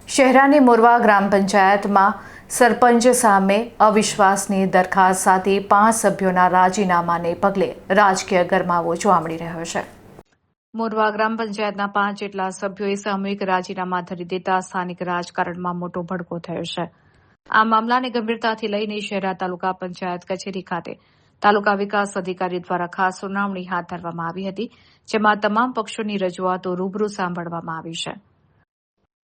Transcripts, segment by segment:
શહેરાની મોરવા ગ્રામ પંચાયતમાં સરપંચ સામે અવિશ્વાસની દરખાસ્ત સાથે 5 સભ્યોના રાજીનામાને પગલે રાજકીય ગરમાવો જોવા મળી રહ્યો છે। મોરવા ગ્રામ પંચાયતના 5 જેટલા સભ્યોએ સામૂહિક રાજીનામા ધરી દેતા સ્થાનિક રાજકારણમાં મોટો ભડકો થયો છે। આ મામલાને ગંભીરતાથી લઈને શહેરા તાલુકા પંચાયત કચેરી ખાતે તાલુકા વિકાસ અધિકારી દ્વારા ખાસ સુનાવણી હાથ ધરવામાં આવી હતી, જેમાં તમામ પક્ષોની રજૂઆતો રૂબરૂ સાંભળવામાં આવી છે।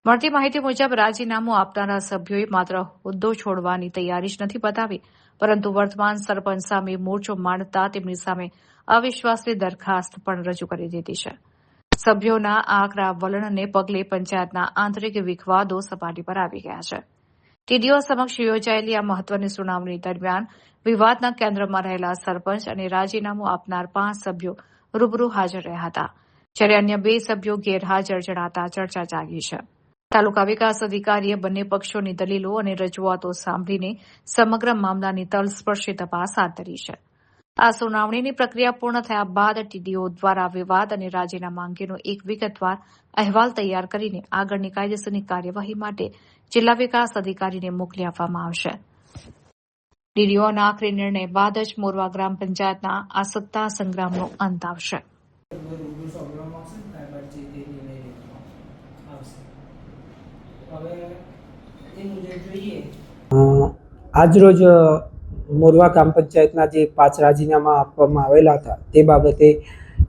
મળતી માહિતી મુજબ રાજીનામું આપનારા સભ્યોએ માત્ર હોદ્દો છોડવાની તૈયારી જ નથી બતાવી, પરંતુ વર્તમાન સરપંચ સામે મોરચો માંડતા તેમની સામે અવિશ્વાસની દરખાસ્ત પણ રજૂ કરી દીધી છે। સભ્યોના આકરા વલણને પગલે પંચાયતના આંતરિક વિખવાદો સપાટી પર આવી ગયા છે। ટીડીઓ સમક્ષ યોજાયેલી આ મહત્વની સુનાવણી દરમિયાન વિવાદના કેન્દ્રમાં રહેલા સરપંચ અને રાજીનામું આપનાર 5 સભ્યો રૂબરૂ હાજર રહ્યા હતા, જ્યારે અન્ય 2 સભ્યો ગેરહાજર જણાતા ચર્ચા જાગી છે। તાલુકા વિકાસ અધિકારીએ બંને પક્ષોની દલીલો અને રજૂઆતો સાંભળીને સમગ્ર મામલાની તલસ્પર્શી તપાસ હાથ ધરી છે। આ સુનાવણીની પ્રક્રિયા પૂર્ણ થયા બાદ ટીડીઓ દ્વારા વિવાદ અને રાજીનામા અંગેનો એક વિગતવાર અહેવાલ તૈયાર કરીને આગળની કાયદેસરની કાર્યવાહી માટે જિલ્લા વિકાસ અધિકારીને મોકલી આપવામાં આવશે। ટીડીઓના આખરી નિર્ણય બાદ જ મોરવા ગ્રામ પંચાયતના આ સત્તા સંગ્રામનો અંત આવશે। આજરોજ મોરવા ગ્રામ પંચાયતના જે 5 રાજીનામા આપવામાં આવેલા હતા તે બાબતે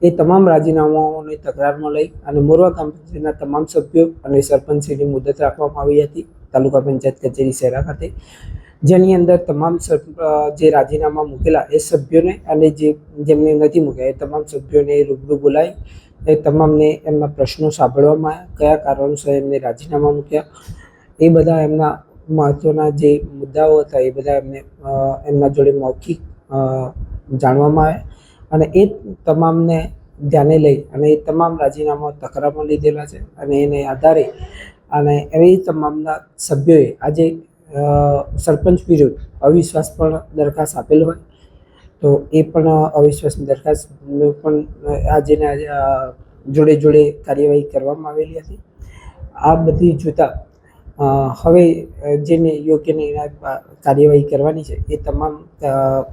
એ તમામ રાજીનામાઓને તકરારમાં લઈ અને મોરવા ગ્રામ પંચાયતના તમામ સભ્યો અને સરપંચની મુદત રાખવામાં આવી હતી તાલુકા પંચાયત કચેરી શહેરા ખાતે, જેની અંદર તમામ જે રાજીનામા મૂકેલા એ સભ્યોને અને જેમને નથી મૂક્યા એ તમામ સભ્યોને રૂબરૂ બોલાવી એ તમામને એમના પ્રશ્નો સાંભળવામાં આવ્યા, કયા કારણોસર એમને રાજીનામા મૂક્યા, એ બધા એમના મહત્વના જે મુદ્દાઓ હતા એ બધા એમના જોડે મૌખિક જાણવામાં આવ્યા અને એ તમામને ધ્યાને લઈ અને એ તમામ રાજીનામા તકરારમાં લીધેલા છે અને એને આધારે અને એવી તમામના સભ્યોએ આજે સરપંચ વિરુદ્ધ અવિશ્વાસ પણ દરખાસ્ત આપેલ હોય તો એ પણ અવિશ્વાસની દરખાસ્ત પણ આજે જોડે જોડે કાર્યવાહી કરવામાં આવેલી હતી। આ બધી જોતા હવે જેને યોગ્ય કાર્યવાહી કરવાની છે એ તમામ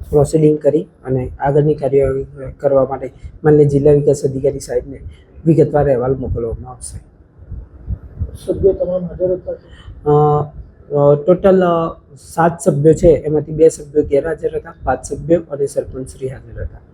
પ્રોસિડિંગ કરી અને આગળની કાર્યવાહી કરવા માટે માન્ય જિલ્લા વિકાસ અધિકારી સાહેબને વિગતવાર અહેવાલ મોકલવામાં આવશે। સભ્યો તમામ હાજર હતા? ટોટલ 7 સભ્યો છે, એમાંથી 2 સભ્યો ગેરહાજર હતા, 5 સભ્યો અને સરપંચ શ્રી હાજર હતા।